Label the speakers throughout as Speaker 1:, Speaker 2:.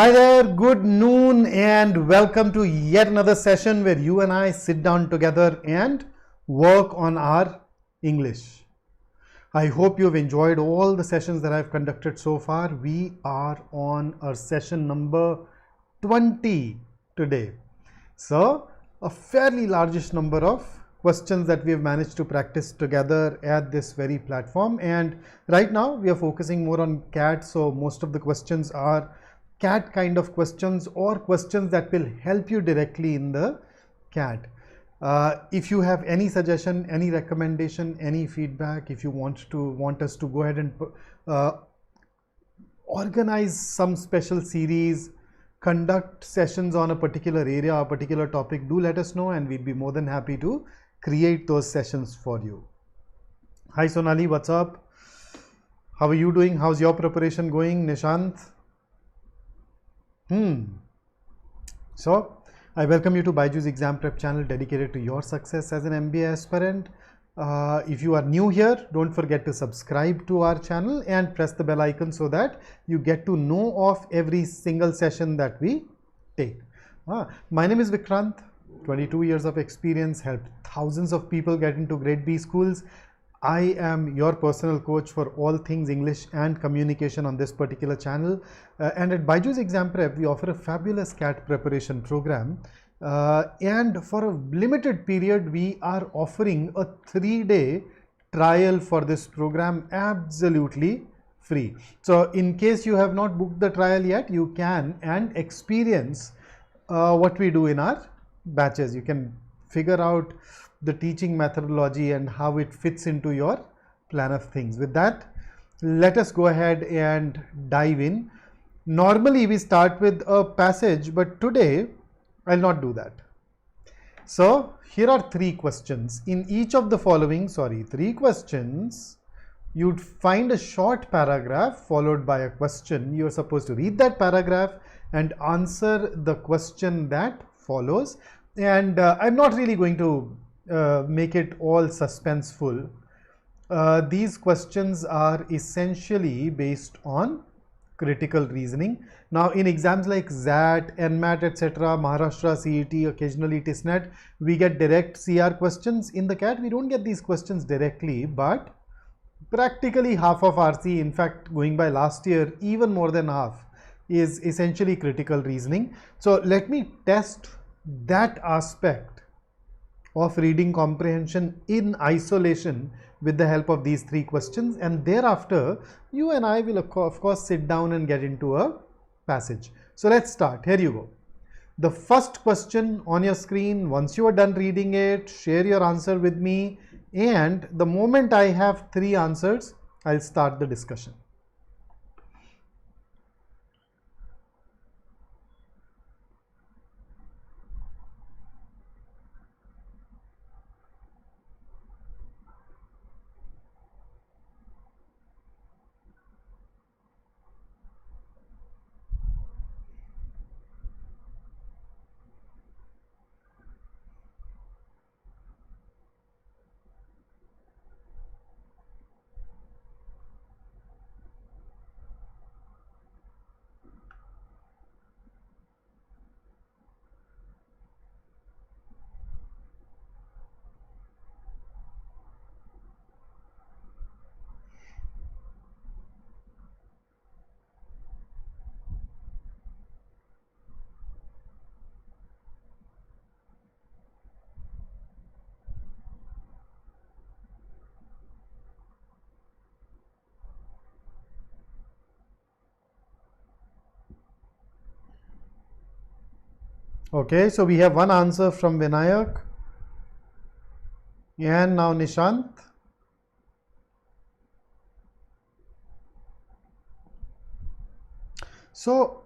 Speaker 1: Hi there, good noon and welcome to yet another session where you and I sit down together and work on our English. I hope you've enjoyed all the sessions that I've conducted so far. We are on our session number 20 today. So, a fairly largest number of questions that we have managed to practice together at this very platform, and right now we are focusing more on CAT, so most of the questions are CAT kind of questions or questions that will help you directly in the CAT. If you have any suggestion, any recommendation, any feedback, if you want us to go ahead and organize some special series, conduct sessions on a particular area, a particular topic, do let us know and we'd be more than happy to create those sessions for you. Hi Sonali, what's up? How are you doing? How's your preparation going, Nishant? So, I welcome you to BYJU'S exam prep channel dedicated to your success as an MBA aspirant. If you are new here, don't forget to subscribe to our channel and press the bell icon so that you get to know of every single session that we take. My name is Vikrant, 22 years of experience, helped thousands of people get into grade B schools. I am your personal coach for all things English and communication on this particular channel. And at BYJU'S Exam Prep, we offer a fabulous CAT preparation program. And for a limited period, we are offering a 3-day trial for this program absolutely free. So in case you have not booked the trial yet, you can and experience what we do in our batches. You can figure out the teaching methodology and how it fits into your plan of things. With that, let us go ahead and dive in. Normally we start with a passage, but today I'll not do that. So here are 3 questions. In each of the following, 3 questions, you'd find a short paragraph followed by a question. You're supposed to read that paragraph and answer the question that follows. And I'm not really going to make it all suspenseful. These questions are essentially based on critical reasoning. Now in exams like XAT, NMAT, etc., Maharashtra, CET, occasionally TISNET, we get direct CR questions. In the CAT, we don't get these questions directly, but practically half of RC, in fact going by last year, even more than half, is essentially critical reasoning. So let me test that aspect of reading comprehension in isolation with the help of these 3 questions, and thereafter you and I will of course sit down and get into a passage. So let's start. Here you go. The first question on your screen. Once you are done reading it, share your answer with me, and the moment I have 3 answers, I'll start the discussion. Okay, so we have one answer from Vinayak, and now Nishant. So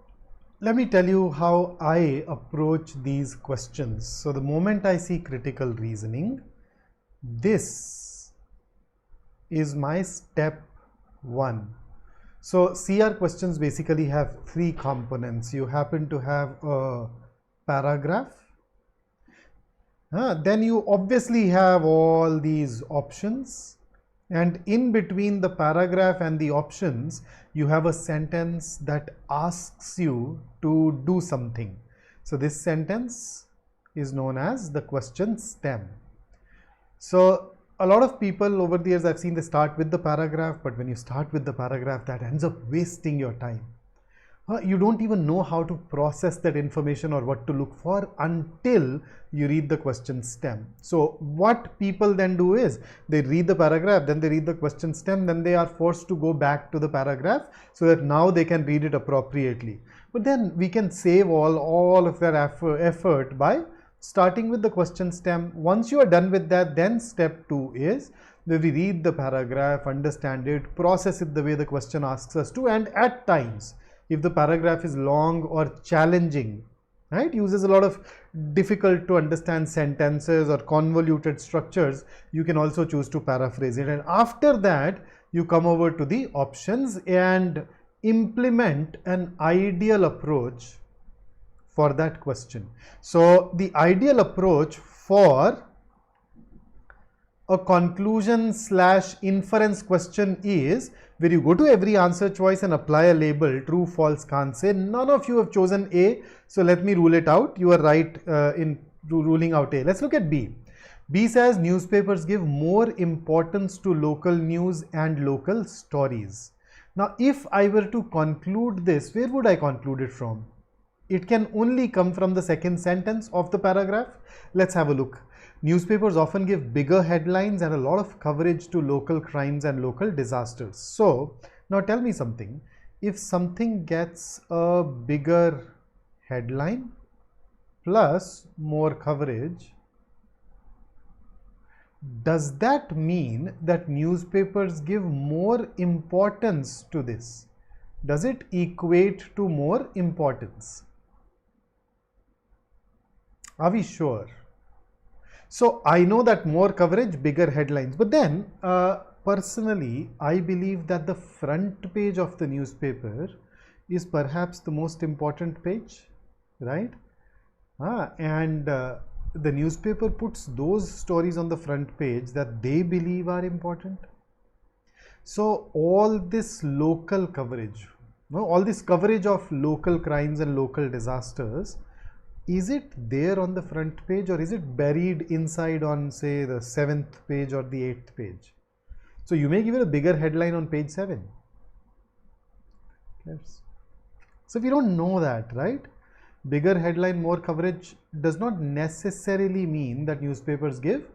Speaker 1: let me tell you how I approach these questions. So the moment I see critical reasoning, this is my step 1. So CR questions basically have 3 components. You happen to have a paragraph, then you obviously have all these options, and in between the paragraph and the options, you have a sentence that asks you to do something. So this sentence is known as the question stem. So a lot of people over the years I've seen they start with the paragraph, but when you start with the paragraph, that ends up wasting your time. You don't even know how to process that information or what to look for until you read the question stem. So what people then do is they read the paragraph, then they read the question stem, then they are forced to go back to the paragraph so that now they can read it appropriately. But then we can save all of that effort by starting with the question stem. Once you are done with that, then step 2 is where we read the paragraph, understand it, process it the way the question asks us to, and at times, if the paragraph is long or challenging, right, uses a lot of difficult to understand sentences or convoluted structures, you can also choose to paraphrase it. And after that, you come over to the options and implement an ideal approach for that question. So the ideal approach for a conclusion / inference question is where you go to every answer choice and apply a label, true, false, can't say. None of you have chosen A, so let me rule it out. You are right in ruling out A. Let's look at B. B says newspapers give more importance to local news and local stories. Now, if I were to conclude this, where would I conclude it from? It can only come from the second sentence of the paragraph. Let's have a look. Newspapers often give bigger headlines and a lot of coverage to local crimes and local disasters. So now tell me something. If something gets a bigger headline plus more coverage, does that mean that newspapers give more importance to this? Does it equate to more importance? Are we sure? So I know that more coverage, bigger headlines, but then personally, I believe that the front page of the newspaper is perhaps the most important page, right? And the newspaper puts those stories on the front page that they believe are important. So all this local coverage, all this coverage of local crimes and local disasters, is it there on the front page or is it buried inside on, say, the 7th page or the 8th page? So you may give it a bigger headline on page 7. Yes. So if you don't know that, right? Bigger headline, more coverage does not necessarily mean that newspapers give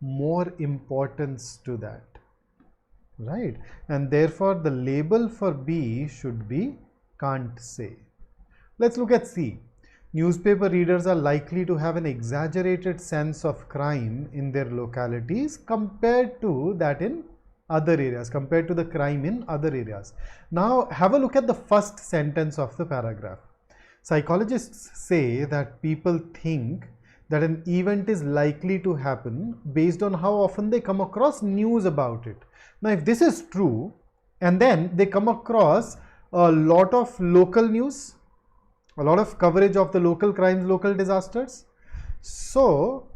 Speaker 1: more importance to that, right? And therefore the label for B should be can't say. Let's look at C. Newspaper readers are likely to have an exaggerated sense of crime in their localities compared to that in other areas, compared to the crime in other areas. Now have a look at the first sentence of the paragraph. Psychologists say that people think that an event is likely to happen based on how often they come across news about it. Now if this is true and then they come across a lot of local news, a lot of coverage of the local crimes, local disasters. So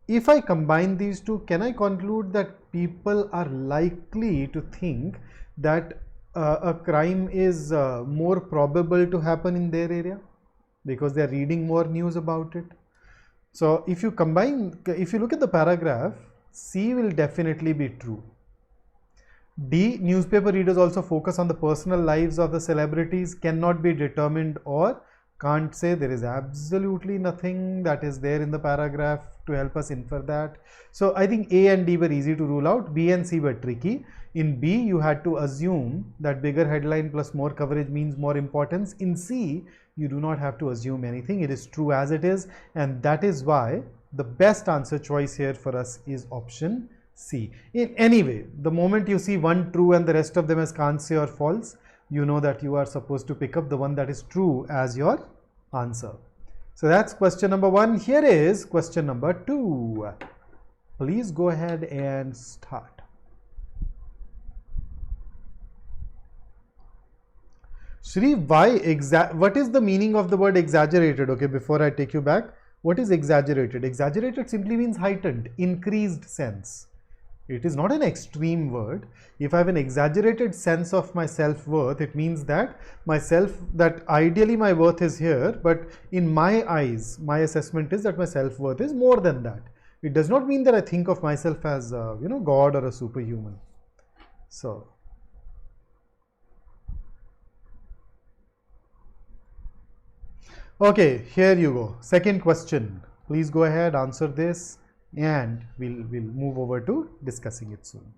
Speaker 1: if I combine these two, can I conclude that people are likely to think that a crime is more probable to happen in their area because they are reading more news about it? So if you combine, if you look at the paragraph, C will definitely be true. D, newspaper readers also focus on the personal lives of the celebrities, cannot be determined or can't say. There is absolutely nothing that is there in the paragraph to help us infer that. So I think A and D were easy to rule out. B and C were tricky. In B, you had to assume that bigger headline plus more coverage means more importance. In C, you do not have to assume anything. It is true as it is, and that is why the best answer choice here for us is option C. In any way, the moment you see one true and the rest of them as can't say or false, you know that you are supposed to pick up the one that is true as your answer. So that's question number 1. Here is question number 2. Please go ahead and start. Shri, what is the meaning of the word exaggerated? Okay, before I take you back, what is exaggerated? Exaggerated simply means heightened, increased sense. It is not an extreme word. If I have an exaggerated sense of my self-worth, it means that that ideally my worth is here, but in my eyes, my assessment is that my self-worth is more than that. It does not mean that I think of myself as God or a superhuman. So okay, here you go. Second question. Please go ahead, answer this, and we'll move over to discussing it soon.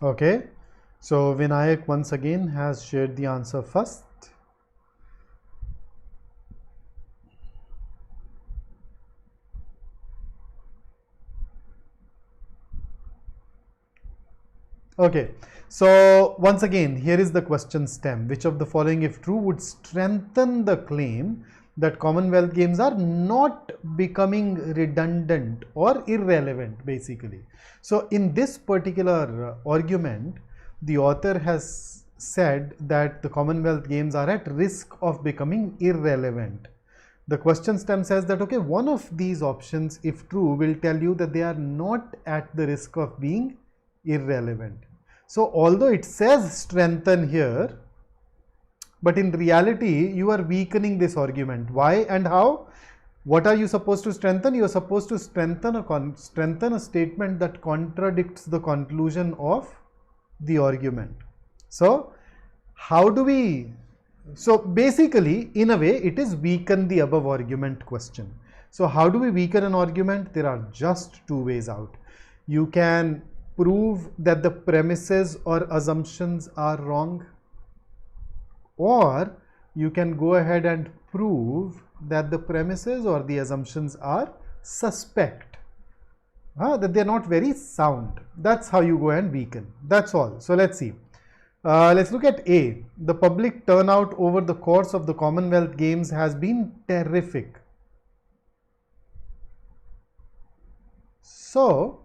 Speaker 1: Okay, so Vinayak once again has shared the answer first. Okay, so once again, here is the question stem. Which of the following, if true, would strengthen the claim that Commonwealth Games are not becoming redundant or irrelevant, basically? So in this particular argument, the author has said that the Commonwealth Games are at risk of becoming irrelevant. The question stem says that, okay, one of these options, if true, will tell you that they are not at the risk of being irrelevant. So although it says strengthen here, but in reality you are weakening this argument. Why and how? What are you supposed to strengthen? You are supposed to strengthen a statement that contradicts the conclusion of the argument. So how do we, so basically in a way it is weaken the above argument question. So how do we weaken an argument? There are just two ways out. You can prove that the premises or assumptions are wrong, or you can go ahead and prove that the premises or the assumptions are suspect, that they are not very sound. That's how you go and weaken. That's all. So let's see. Let's look at A. The public turnout over the course of the Commonwealth Games has been terrific. So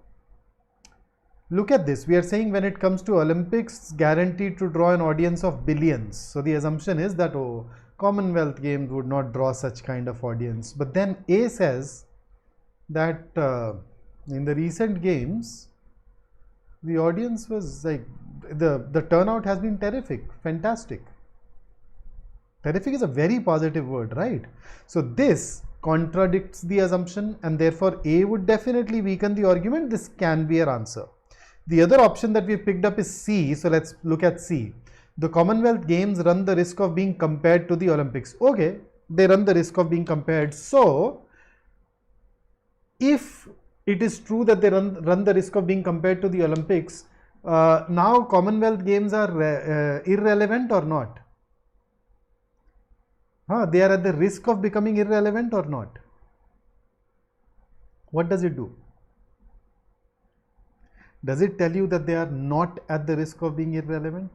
Speaker 1: look at this. We are saying when it comes to Olympics, guaranteed to draw an audience of billions. So the assumption is that, oh, Commonwealth Games would not draw such kind of audience. But then A says that in the recent games, the audience was like, the turnout has been terrific, fantastic. Terrific is a very positive word, right? So this contradicts the assumption, and therefore A would definitely weaken the argument. This can be our answer. The other option that we picked up is C. So let's look at C. The Commonwealth Games run the risk of being compared to the Olympics. Okay, they run the risk of being compared. So if it is true that they run the risk of being compared to the Olympics, now Commonwealth Games are irrelevant or not? They are at the risk of becoming irrelevant or not? What does it do? Does it tell you that they are not at the risk of being irrelevant?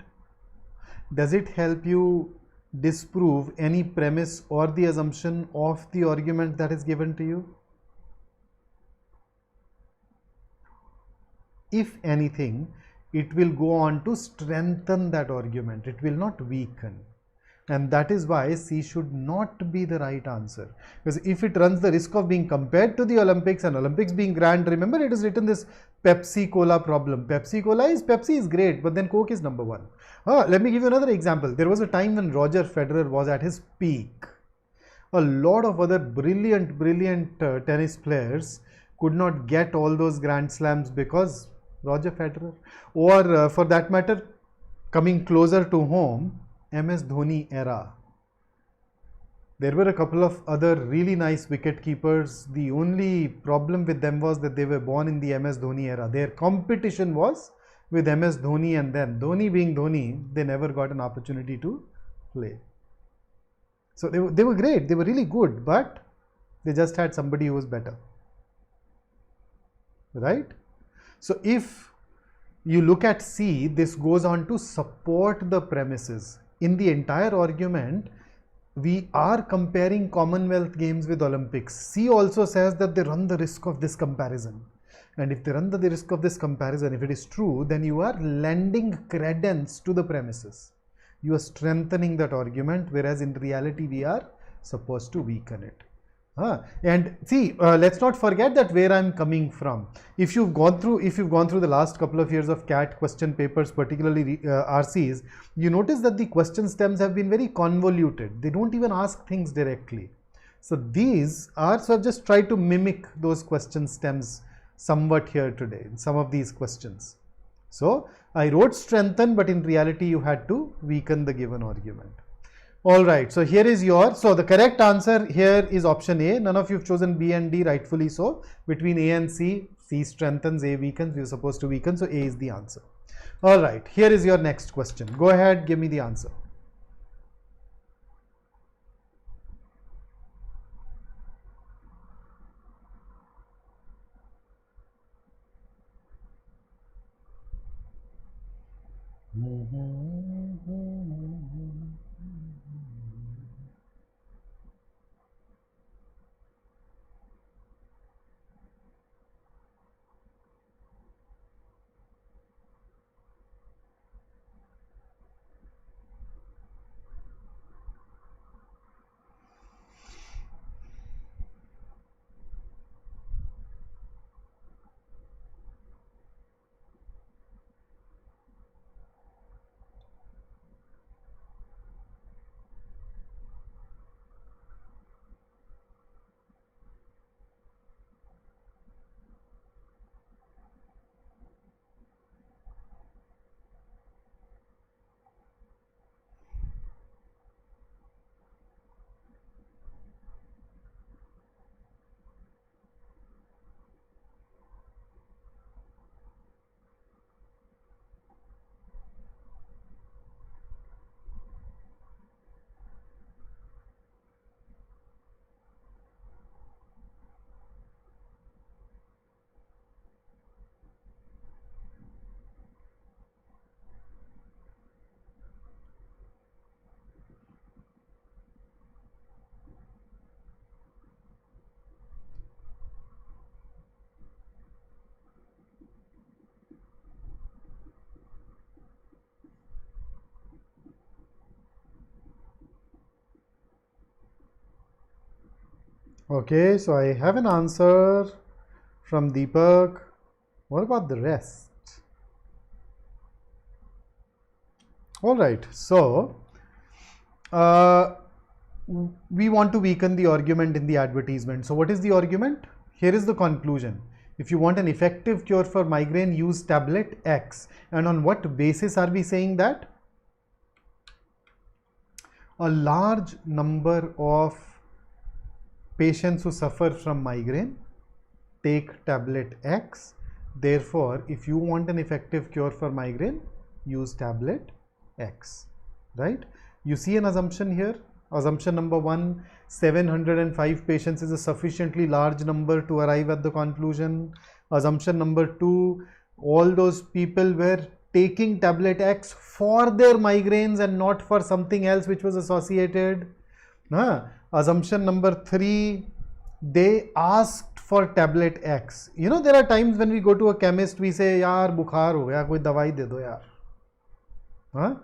Speaker 1: Does it help you disprove any premise or the assumption of the argument that is given to you? If anything, it will go on to strengthen that argument. It will not weaken. And that is why C should not be the right answer. Because if it runs the risk of being compared to the Olympics, and Olympics being grand, remember it is written this Pepsi Cola problem. Pepsi is great, but then Coke is number one. Let me give you another example. There was a time when Roger Federer was at his peak. A lot of other brilliant tennis players could not get all those Grand Slams because Roger Federer, or for that matter, coming closer to home, MS Dhoni era. There were a couple of other really nice wicket keepers. The only problem with them was that they were born in the MS Dhoni era. Their competition was with MS Dhoni, and then Dhoni being Dhoni, they never got an opportunity to play. So they were great, they were really good, but they just had somebody who was better, right? So if you look at C, this goes on to support the premises. In the entire argument, we are comparing Commonwealth Games with Olympics. C also says that they run the risk of this comparison. And if they run the risk of this comparison, if it is true, then you are lending credence to the premises. You are strengthening that argument, whereas in reality we are supposed to weaken it. And see, let's not forget that where I'm coming from. If you've gone through the last couple of years of CAT question papers, particularly RCs, you notice that the question stems have been very convoluted. They don't even ask things directly. So these are, so I've just tried to mimic those question stems somewhat here today in some of these questions. So I wrote strengthen, but in reality you had to weaken the given argument. Alright, so here is so the correct answer here is option A. None of you have chosen B and D, rightfully so. Between A and C, C strengthens, A weakens, we are supposed to weaken, so A is the answer. Alright, here is your next question. Go ahead, give me the answer. Okay, so I have an answer from Deepak. What about the rest? All right, so we want to weaken the argument in the advertisement. So what is the argument? Here is the conclusion. If you want an effective cure for migraine, use tablet X. And on what basis are we saying that? A large number of patients who suffer from migraine take tablet X. Therefore, if you want an effective cure for migraine, use tablet X, right? You see an assumption here. Assumption number 1, 705 patients is a sufficiently large number to arrive at the conclusion. Assumption number 2, all those people were taking tablet X for their migraines and not for something else which was associated. Assumption number 3, they asked for tablet X. You know, there are times when we go to a chemist, we say, yaar, bukhar ho gaya, koi dawai de do yaar.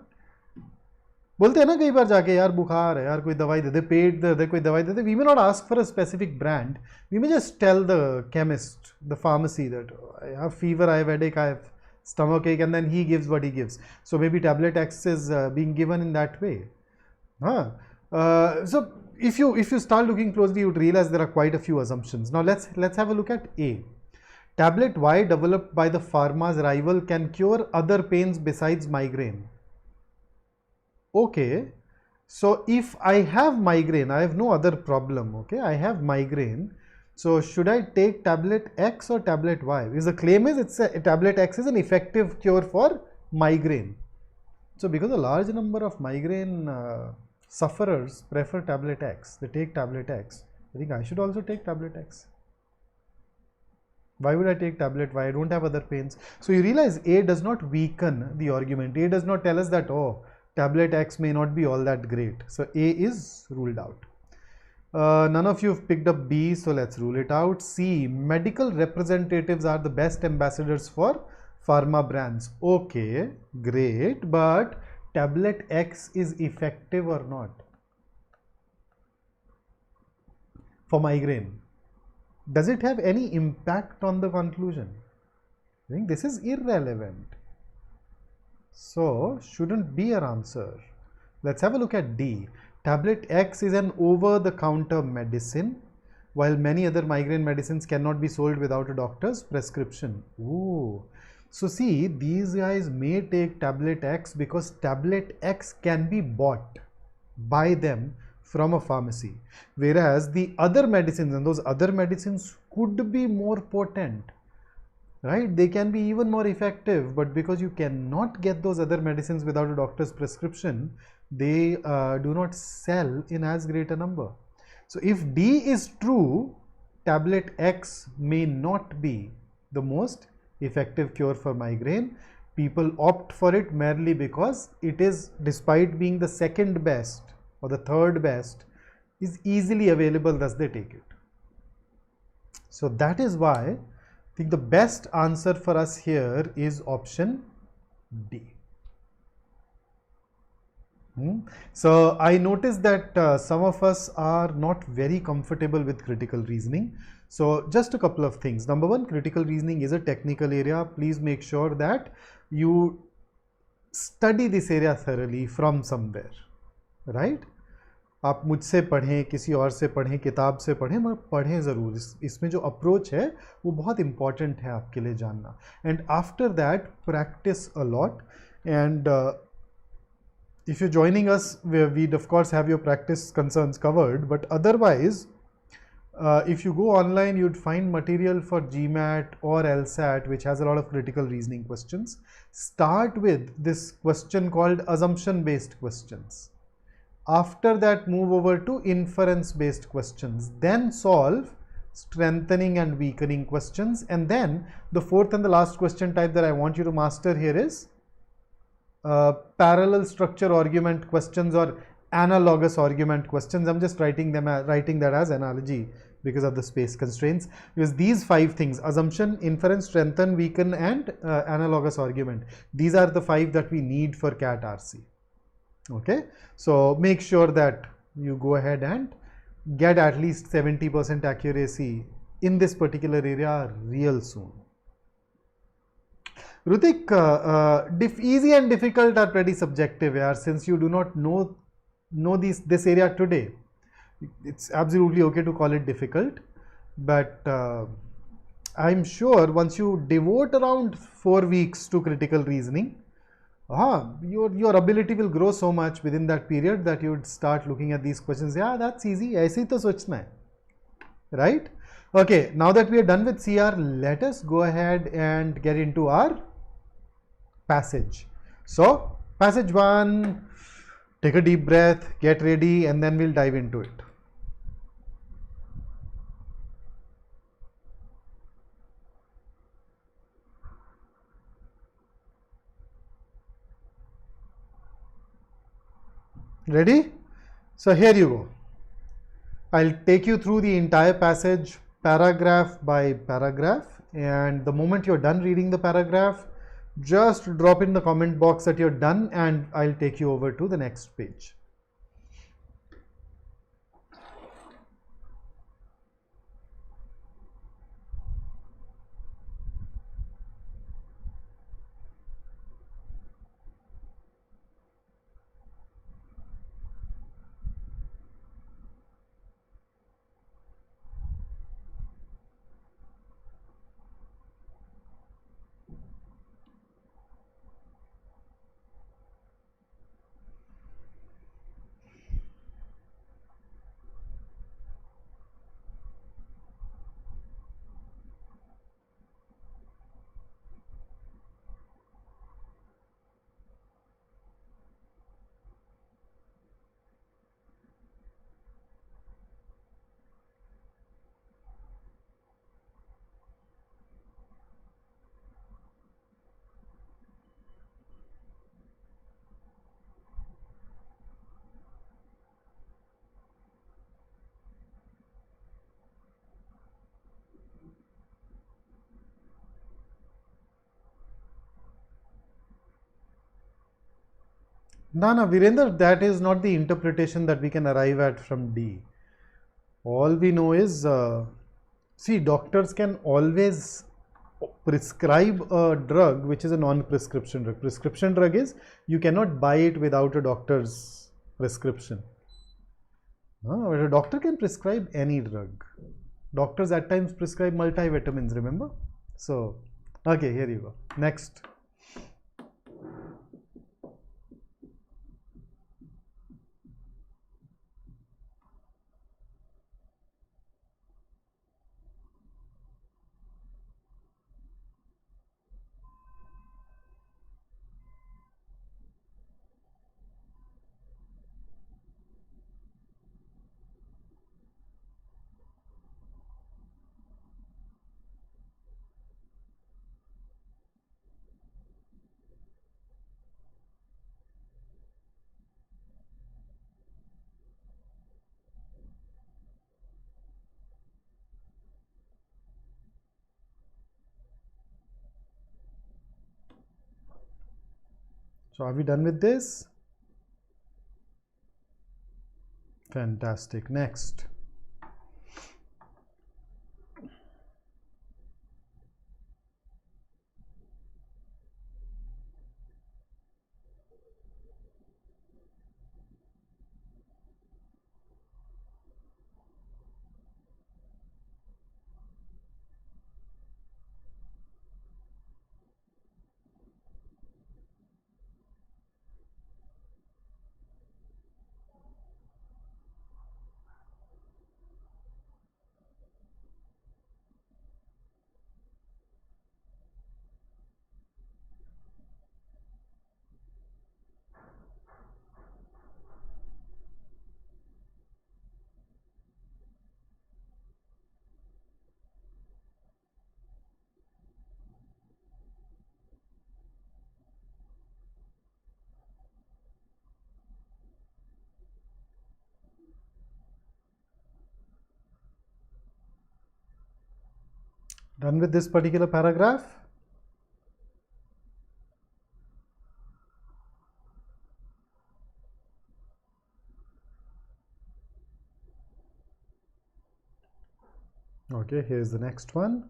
Speaker 1: बोलते हैं ना कई बार जाके, यार बुखार है, यार कोई दवाई दे दे, पेट दर्द है कोई दवाई दे दे. We may not ask for a specific brand, we may just tell the chemist, the pharmacy that I have fever, I have headache, I have stomach ache, and then he gives what he gives. So maybe tablet X is being given in that way. So if you start looking closely, you'd realize there are quite a few assumptions. Now let's have a look at A. Tablet Y developed by the pharma's rival can cure other pains besides migraine. Okay, so if I have migraine, I have no other problem. Okay, I have migraine. So should I take tablet X or tablet Y? Because the claim is tablet X is an effective cure for migraine. So because a large number of migraine sufferers prefer tablet X, they take tablet X. I think I should also take tablet X. Why would I take tablet Y? I don't have other pains. So you realize A does not weaken the argument. A does not tell us that, oh, tablet X may not be all that great. So A is ruled out. None of you have picked up B, so let's rule it out. C, medical representatives are the best ambassadors for pharma brands. Okay, great, but tablet X is effective or not for migraine? Does it have any impact on the conclusion? I think this is irrelevant. So shouldn't be our answer. Let's have a look at D. Tablet X is an over-the-counter medicine, while many other migraine medicines cannot be sold without a doctor's prescription. Ooh. So see, these guys may take tablet X because tablet X can be bought by them from a pharmacy, whereas the other medicines, and those other medicines could be more potent, right? They can be even more effective, but because you cannot get those other medicines without a doctor's prescription, they do not sell in as great a number. So if D is true, tablet X may not be the most effective cure for migraine. People opt for it merely because it is, despite being the second best or the third best, is easily available, thus they take it. So that is why I think the best answer for us here is option D. So I noticed that some of us are not very comfortable with critical reasoning. So just a couple of things. Number one, critical reasoning is a technical area. Please make sure that you study this area thoroughly from somewhere, right? आप मुझसे पढ़ें, किसी और से पढ़ें, किताब से पढ़ें, मगर पढ़ें ज़रूर. इसमें जो अप्रोच है वो बहुत इम्पॉर्टेंट है आपके लिए जानना. And after that practice a lot. And if you're joining us, we'd of course have your practice concerns covered, but otherwise if you go online, you'd find material for GMAT or LSAT which has a lot of critical reasoning questions. Start with this question called assumption based questions. After that, move over to inference based questions, then solve strengthening and weakening questions, and then the fourth and the last question type that I want you to master here is parallel structure argument questions or analogous argument questions. I'm just writing that as analogy because of the space constraints, because these 5 things: assumption, inference, strengthen, weaken, and analogous argument, these are the 5 that we need for CAT RC. Okay, so make sure that you go ahead and get at least 70% accuracy in this particular area real soon. Rutik, easy and difficult are pretty subjective here, since you do not know this area today. It's absolutely okay to call it difficult, but I'm sure once you devote around 4 weeks to critical reasoning, your ability will grow so much within that period that you would start looking at these questions. Yeah, that's easy. ऐसे ही तो सोचना है, right? Okay, now that we are done with CR, let us go ahead and get into our passage. So passage 1, take a deep breath, get ready, and then we'll dive into it. Ready? So here you go. I'll take you through the entire passage paragraph by paragraph, and the moment you're done reading the paragraph, Just drop in the comment box that you're done and I'll take you over to the next page. No, Virender, that is not the interpretation that we can arrive at from D. All we know is, see, doctors can always prescribe a drug which is a non-prescription drug. Prescription drug is you cannot buy it without a doctor's prescription. But a doctor can prescribe any drug. Doctors at times prescribe multivitamins, remember? So, okay, here you go. Next. So are we done with this? Fantastic. Next. Done with this particular paragraph? Okay, here's the next one.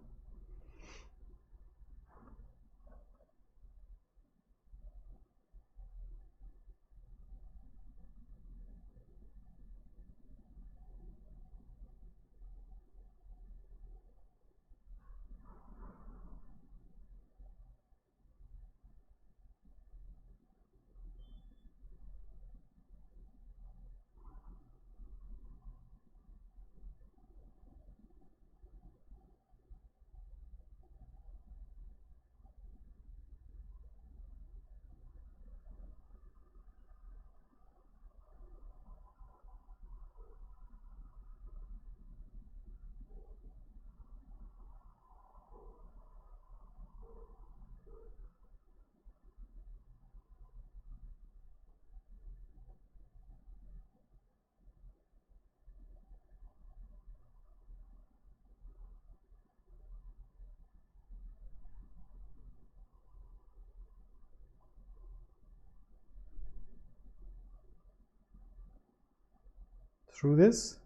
Speaker 1: through this.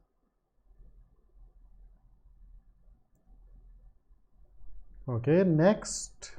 Speaker 1: Okay, next.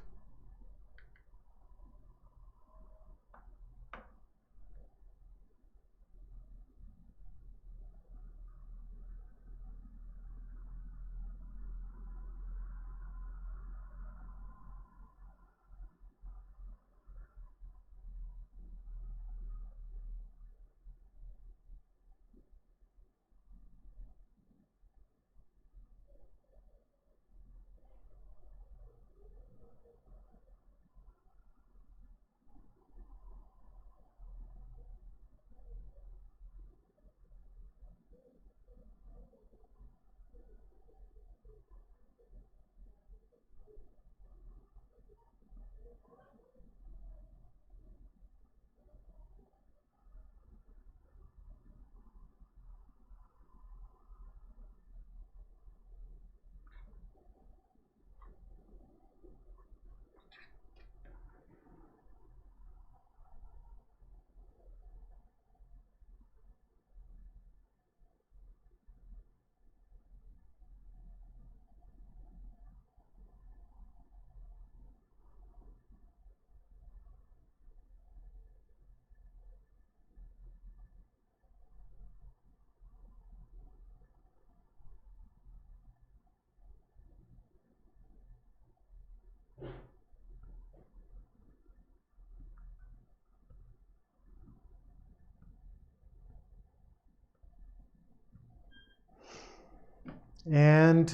Speaker 1: And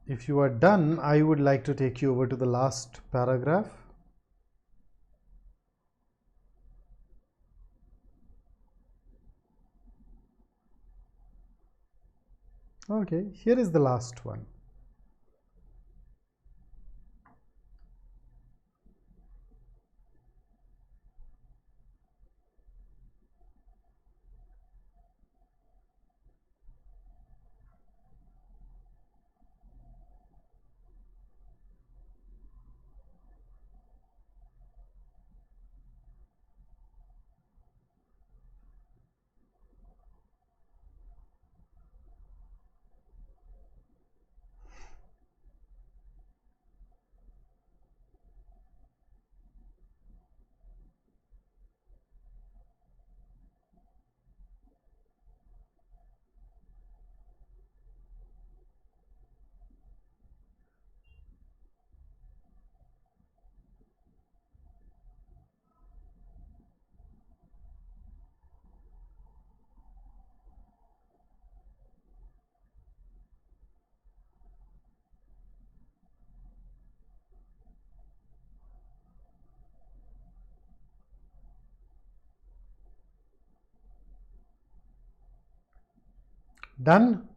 Speaker 1: if you are done, I would like to take you over to the last paragraph. Okay, here is the last one. Done.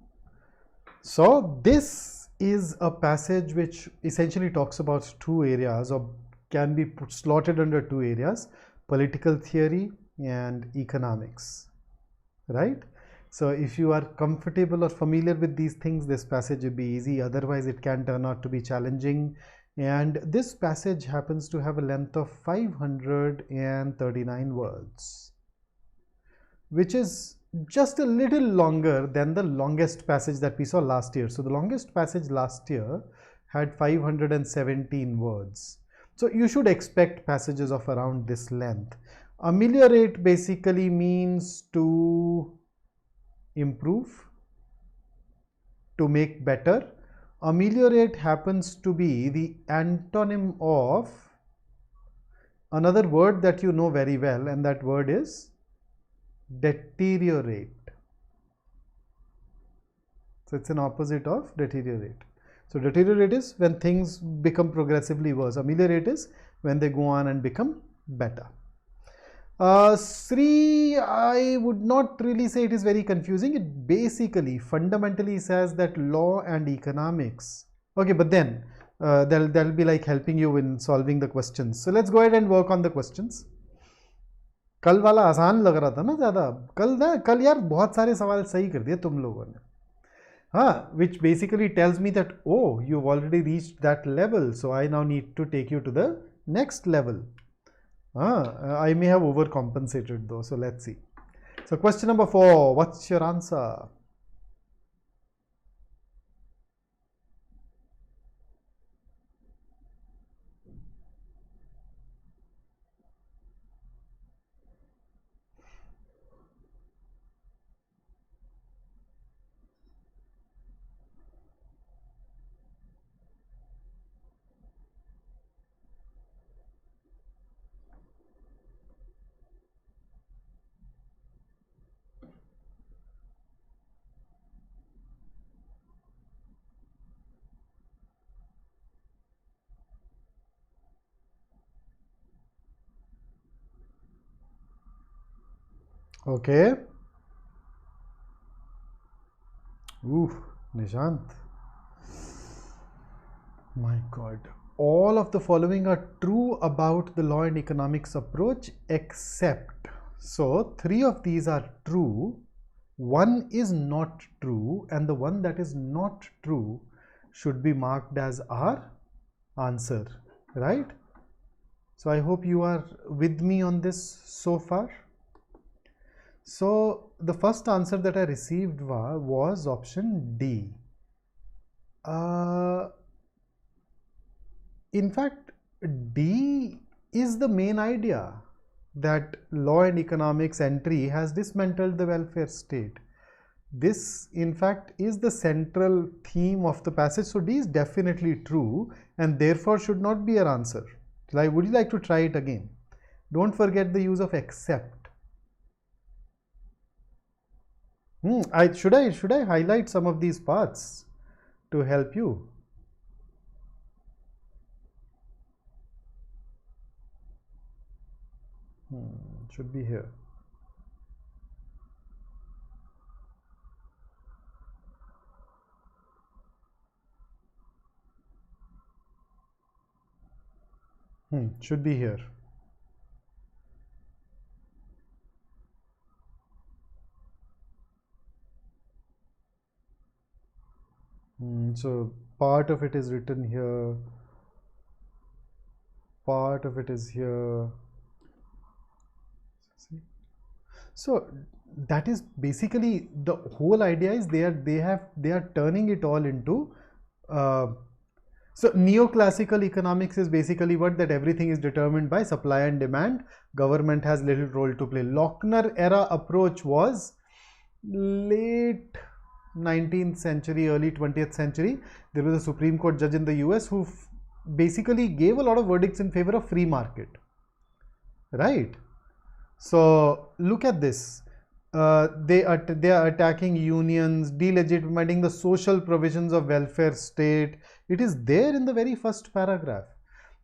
Speaker 1: So this is a passage which essentially talks about two areas, or can be slotted under two areas: political theory and economics, right? So if you are comfortable or familiar with these things, this passage will be easy. Otherwise it can turn out to be challenging. And this passage happens to have a length of 539 words, which is just a little longer than the longest passage that we saw last year. So the longest passage last year had 517 words. So you should expect passages of around this length. Ameliorate basically means to improve, to make better. Ameliorate happens to be the antonym of another word that you know very well, and that word is deteriorate. So it's an opposite of deteriorate. So deteriorate is when things become progressively worse. Ameliorate is when they go on and become better. Sri, I would not really say it is very confusing. It basically fundamentally says that law and economics. Okay, but then they'll be like helping you in solving the questions. So let's go ahead and work on the questions. कल वाला आसान लग रहा था ना ज़्यादा. कल यार बहुत सारे सवाल सही कर दिए तुम लोगों ने. हाँ, which basically tells me that, oh, you've already reached that level, so I now need to take you to the next level. I may have overcompensated though, so let's see. So question number 4, what's your answer? Okay. Ooh, Nishant. My God. All of the following are true about the law and economics approach except. So, 3 of these are true. 1 is not true, and the one that is not true should be marked as our answer, right? So, I hope you are with me on this so far. So, the first answer that I received was option D. In fact, D is the main idea, that law and economics entry has dismantled the welfare state. This, in fact, is the central theme of the passage. So D is definitely true and therefore should not be your answer. Would you like to try it again? Don't forget the use of except. Should I highlight some of these parts to help you? Should be here. Should be here. So part of it is written here, part of it is here. See? So that is basically the whole idea. Is they are turning it all into so neoclassical economics is basically what, that everything is determined by supply and demand. Government has little role to play. Lochner era approach was late 19th century, early 20th century. There was a Supreme Court judge in the US who basically gave a lot of verdicts in favor of free market, right? So look at this. They are attacking unions, delegitimating the social provisions of welfare state. It is there in the very first paragraph.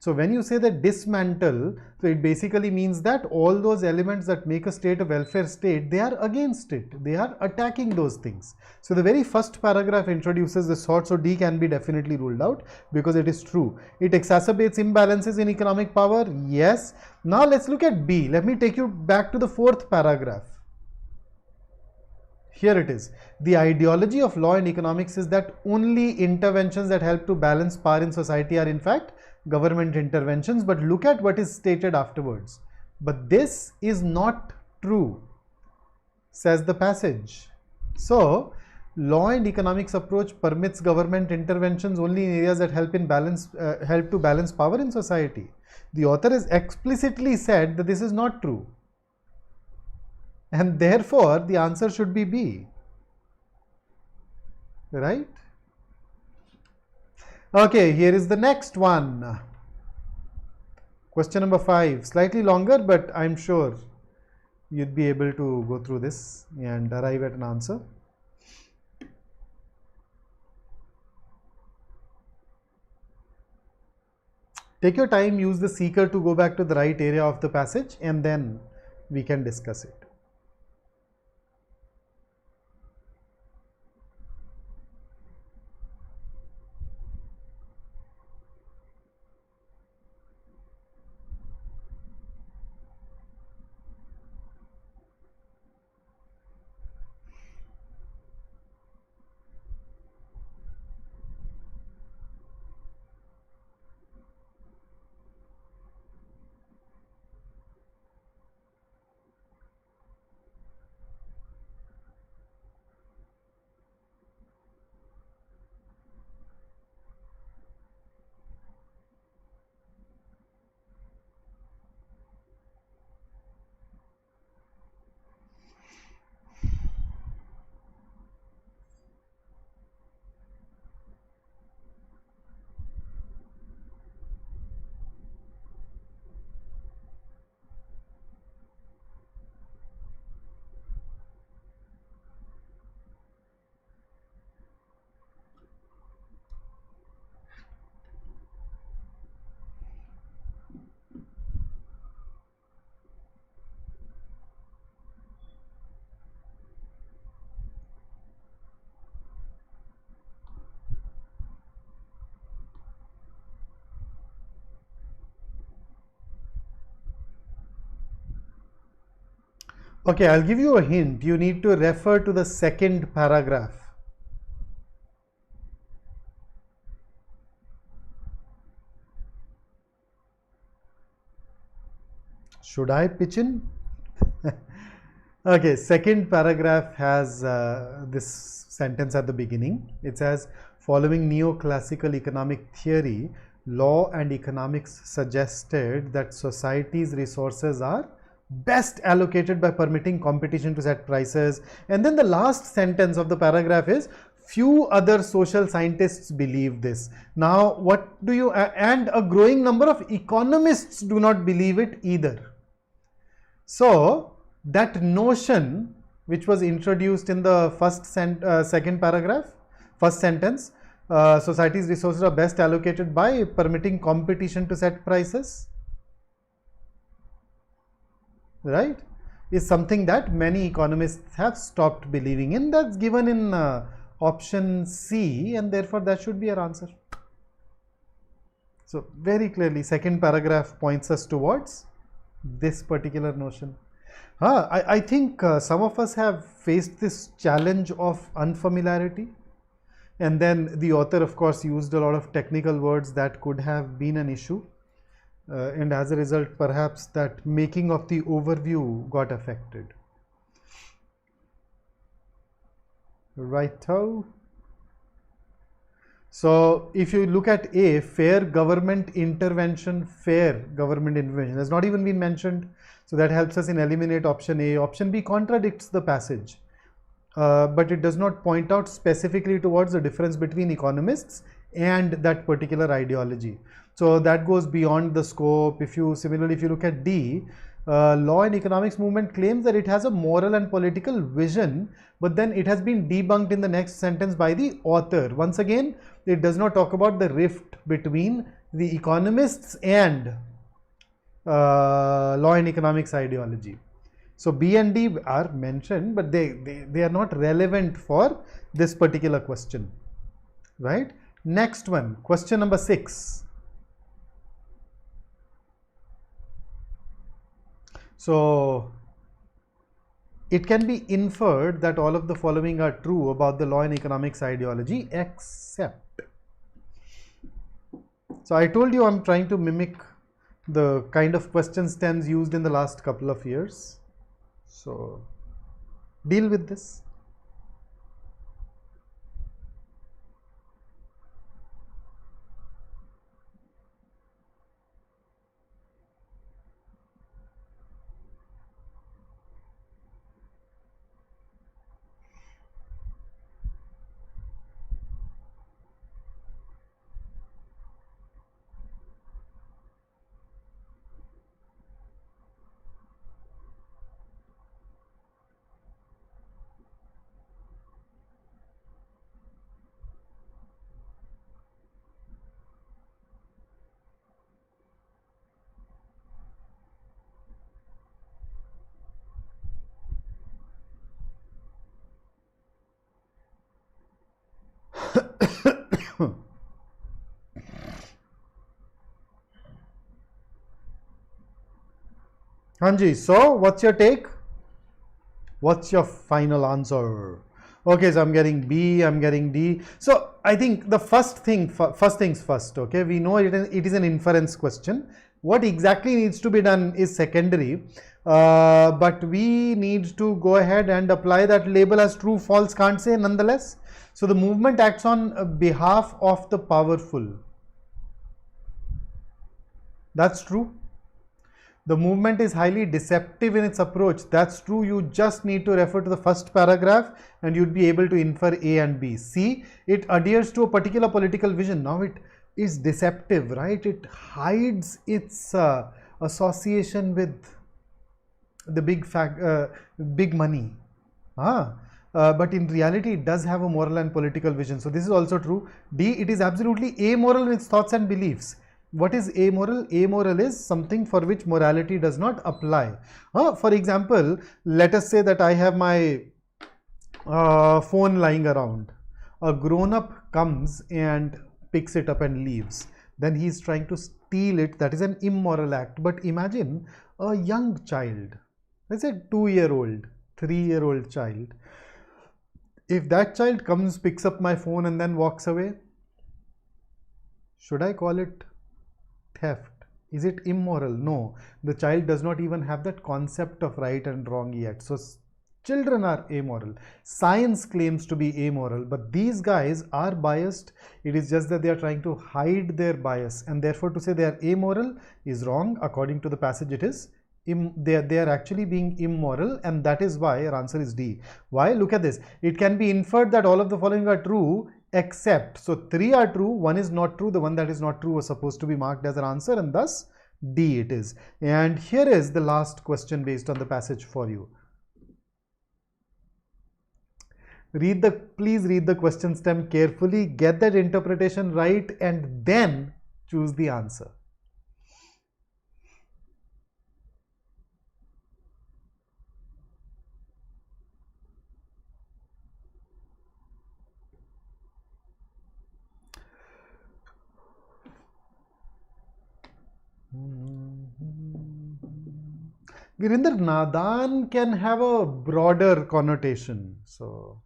Speaker 1: So when you say that dismantle, so it basically means that all those elements that make a state a welfare state, they are against it. They are attacking those things. So the very first paragraph introduces this thought. So D can be definitely ruled out because it is true. It exacerbates imbalances in economic power. Yes. Now let's look at B. Let me take you back to the 4th paragraph. Here it is. The ideology of law and economics is that only interventions that help to balance power in society are in fact government interventions. But look at what is stated afterwards. But this is not true, says the passage. So law and economics approach permits government interventions only in areas that help to balance power in society. The author has explicitly said that this is not true, and therefore the answer should be B, right? Okay, here is the next one. Question number 5, slightly longer, but I'm sure you'd be able to go through this and arrive at an answer. Take your time, use the seeker to go back to the right area of the passage, and then we can discuss it. Okay, I'll give you a hint. You need to refer to the second paragraph. Should I pitch in? Okay, second paragraph has this sentence at the beginning. It says, following neoclassical economic theory, law and economics suggested that society's resources are best allocated by permitting competition to set prices. And then the last sentence of the paragraph is, few other social scientists believe this. Now, what do you, and a growing number of economists do not believe it either. So, that notion which was introduced in the second paragraph, first sentence, society's resources are best allocated by permitting competition to set prices, right, is something that many economists have stopped believing in. That's given in option C, and therefore that should be our answer. So very clearly second paragraph points us towards this particular notion. I think some of us have faced this challenge of unfamiliarity, and then the author of course used a lot of technical words that could have been an issue, and as a result perhaps that making of the overview got affected. Righto. So if you look at A, fair government intervention has not even been mentioned. So that helps us in eliminate option A. Option B contradicts the passage, but it does not point out specifically towards the difference between economists and that particular ideology. So that goes beyond the scope. Similarly, if you look at D, law and economics movement claims that it has a moral and political vision, but then it has been debunked in the next sentence by the author. Once again, it does not talk about the rift between the economists and law and economics ideology. So B and D are mentioned, but they are not relevant for this particular question, right? Next one, question number 6. So it can be inferred that all of the following are true about the law and economics ideology except. So I told you I'm trying to mimic the kind of question stems used in the last couple of years. So deal with this. Hanji, so what's your take? What's your final answer? Okay, so I'm getting B, I'm getting D. So I think the first things first, okay, we know it is an inference question. What exactly needs to be done is secondary, but we need to go ahead and apply that label as true, false, can't say nonetheless. So the movement acts on behalf of the powerful. That's true. The movement is highly deceptive in its approach. That's true. You just need to refer to the first paragraph and you'd be able to infer A and B. C, it adheres to a particular political vision. Now it is deceptive, right? It hides its association with the big money. But in reality, it does have a moral and political vision. So this is also true. D, it is absolutely amoral in its thoughts and beliefs. What is amoral? Amoral is something for which morality does not apply. For example, let us say that I have my phone lying around. A grown-up comes and picks it up and leaves. Then he is trying to steal it. That is an immoral act. But imagine a young child let's say 2-year-old, 3-year-old child. If that child comes, picks up my phone and then walks away, should I call it theft? Is it immoral? No, the child does not even have that concept of right and wrong yet. So children are amoral. Science claims to be amoral, but these guys are biased. It is just that they are trying to hide their bias, and therefore to say they are amoral is wrong. According to the passage, it is they are actually being immoral, and that is why our answer is D. Why? Look at this. It can be inferred that all of the following are true except, so 3 are true, 1 is not true. The one that is not true was supposed to be marked as an answer, and thus D it is. And here is the last question based on the passage for you. Please read the question stem carefully, get that interpretation right, and then choose the answer. Virinder, nadan can have a broader connotation. So,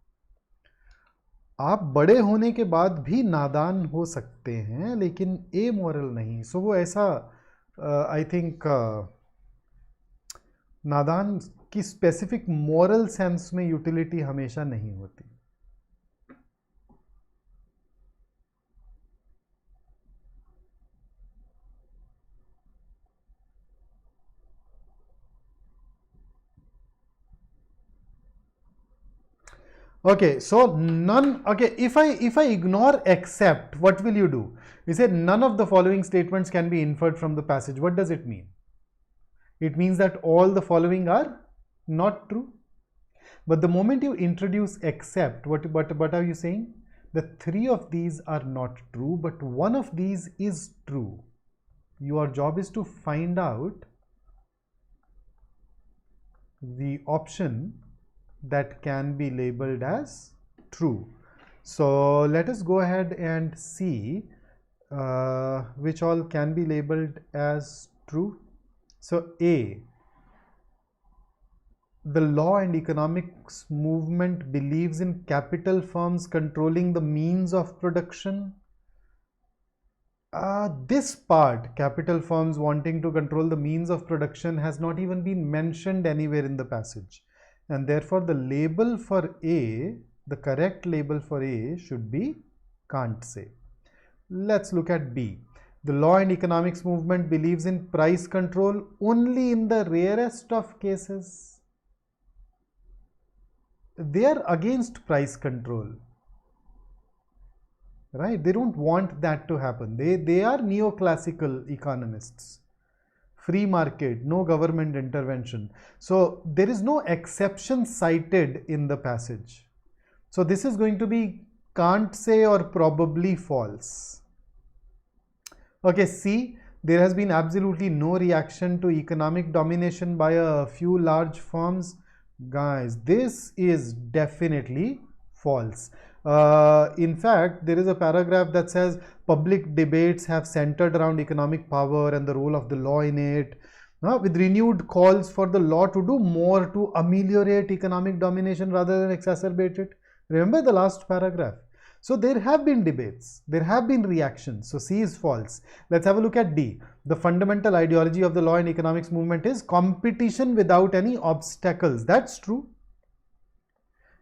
Speaker 1: आप बड़े होने के बाद भी नादान हो सकते हैं, लेकिन amoral नहीं. So वो ऐसा I think नादान की specific moral sense में utility हमेशा नहीं होती. Okay, so none, okay, if I ignore except, what will you do? We say none of the following statements can be inferred from the passage. What does it mean? It means that all the following are not true. But the moment you introduce except, what are you saying? The 3 of these are not true, but 1 of these is true. Your job is to find out the option that can be labeled as true. So let us go ahead and see which all can be labeled as true. So A, the law and economics movement believes in capital firms controlling the means of production. This part, capital firms wanting to control the means of production, has not even been mentioned anywhere in the passage. And therefore the label for A, the correct label for A should be can't say. Let's look at B. The law and economics movement believes in price control only in the rarest of cases. They are against price control, right? They don't want that to happen. They are neoclassical economists. Free market, no government intervention. So there is no exception cited in the passage. So this is going to be can't say or probably false. Okay, C, there has been absolutely no reaction to economic domination by a few large firms. Guys, this is definitely false. In fact, there is a paragraph that says public debates have centered around economic power and the role of the law in it, with renewed calls for the law to do more to ameliorate economic domination rather than exacerbate it. Remember the last paragraph. So there have been debates, there have been reactions. So C is false. Let's have a look at D. The fundamental ideology of the law and economics movement is competition without any obstacles. That's true.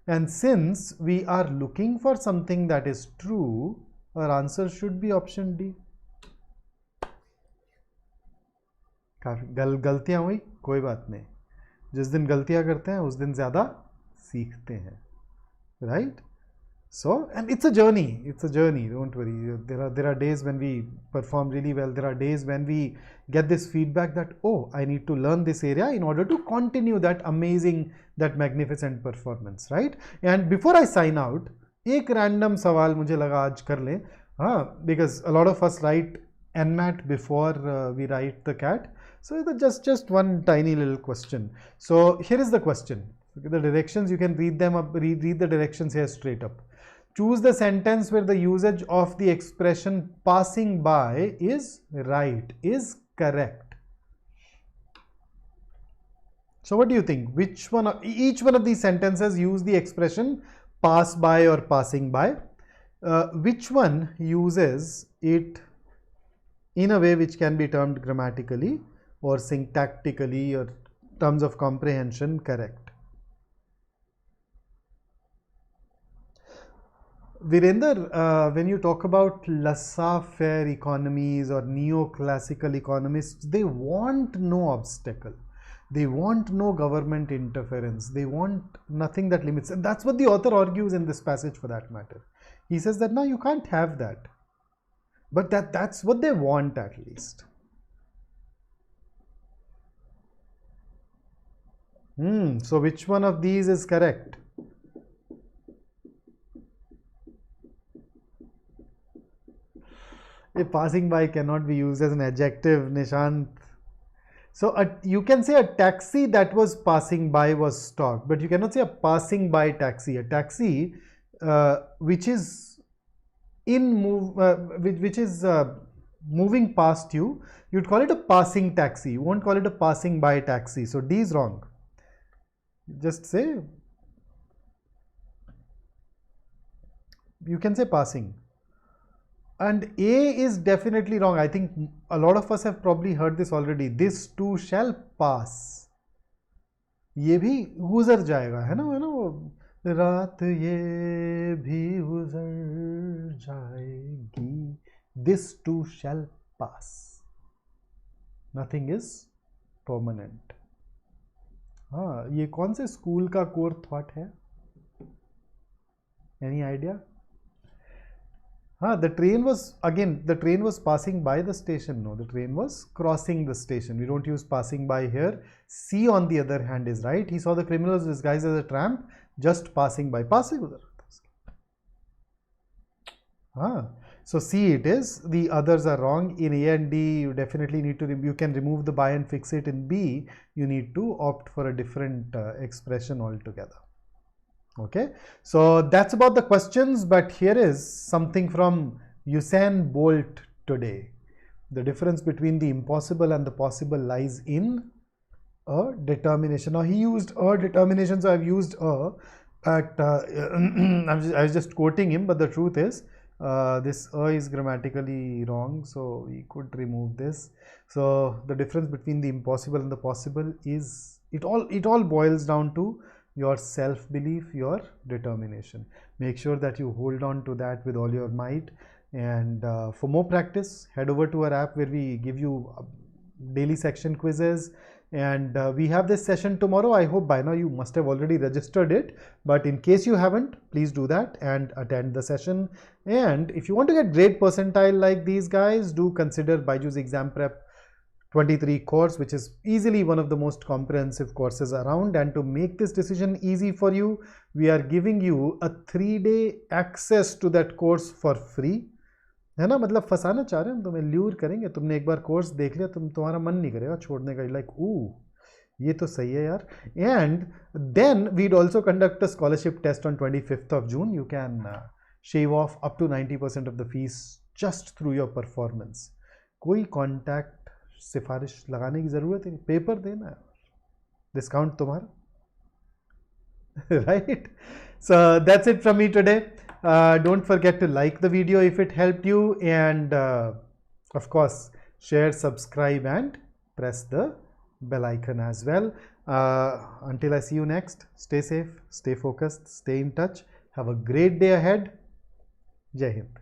Speaker 1: And since we are looking for something that is true, our answer should be option D. गलतियां हुई, कोई बात नहीं. जिस दिन गलतियां करते हैं उस दिन ज़्यादा सीखते हैं, right? So, and it's a journey. It's a journey. Don't worry. There are days when we perform really well. There are days when we get this feedback that, oh, I need to learn this area in order to continue that amazing, that magnificent performance, right? And before I sign out, एक random सवाल मुझे लगा आज कर लें, because a lot of us write NMAT before we write the CAT. So just one tiny little question. So here is the question. The directions, you can read them up. Read the directions here straight up. Choose the sentence where the usage of the expression passing by is right, is correct. So what do you think? Which one, each one of these sentences use the expression pass by or passing by. Which one uses it in a way which can be termed grammatically or syntactically or terms of comprehension correct? Virender, when you talk about laissez-faire economies or neoclassical economists, they want no obstacle. They want no government interference. They want nothing that limits. And that's what the author argues in this passage for that matter. He says that no, you can't have that. But that's what they want at least. So which one of these is correct? A passing by cannot be used as an adjective, Nishant. So you can say a taxi that was passing by was stopped, but you cannot say a passing by taxi. A taxi which is moving past you, you'd call it a passing taxi. You won't call it a passing by taxi. So D is wrong. Just say, you can say passing. And A is definitely wrong. I think a lot of us have probably heard this already. This too shall pass. ये भी गुजर जाएगा, है ना रात ये भी गुजर जाएगी. This too shall pass. Nothing is permanent. हाँ, ये कौन से स्कूल का कोर थॉट है? Any idea? The train was passing by the station. No, the train was crossing the station. We don't use passing by here. C on the other hand is right. He saw the criminals disguised as a tramp just passing by. So C it is. The others are wrong. In A and D, you definitely need to, you can remove the by and fix it. In B, you need to opt for a different expression altogether. Okay, so that's about the questions, but here is something from Usain Bolt today. The difference between the impossible and the possible lies in a determination. Now he used a determination, so I've used a at I was just quoting him, but the truth is this is grammatically wrong, so we could remove this. So the difference between the impossible and the possible is, it all boils down to your self-belief, your determination. Make sure that you hold on to that with all your might. And for more practice, head over to our app where we give you daily section quizzes. And we have this session tomorrow. I hope by now you must have already registered it. But in case you haven't, please do that and attend the session. And if you want to get great percentile like these guys, do consider BYJU'S Exam Prep 23 course, which is easily one of the most comprehensive courses around. And to make this decision easy for you, we are giving you a 3-day access to that course for free. है ना, मतलब फंसाना चाह रहे हैं हम, तुम्हें lure करेंगे. तुमने एक बार कोर्स देख लिया, तुम्हारा मन नहीं करेगा छोड़ने का. लाइक ये तो सही है यार. And then we'd also conduct a scholarship test on 25th of June. You can shave off up to 90% of the fees just through your performance. कोई contact सिफारिश लगाने की जरूरत है, पेपर देना है, डिस्काउंट तुम्हारा. Right? So that's it from me today. Don't forget to like the video if it helped you, and of course share, subscribe and press the bell icon as well. Until I see you next, stay safe, stay focused, stay in touch. Have a great day ahead. Jai Hind.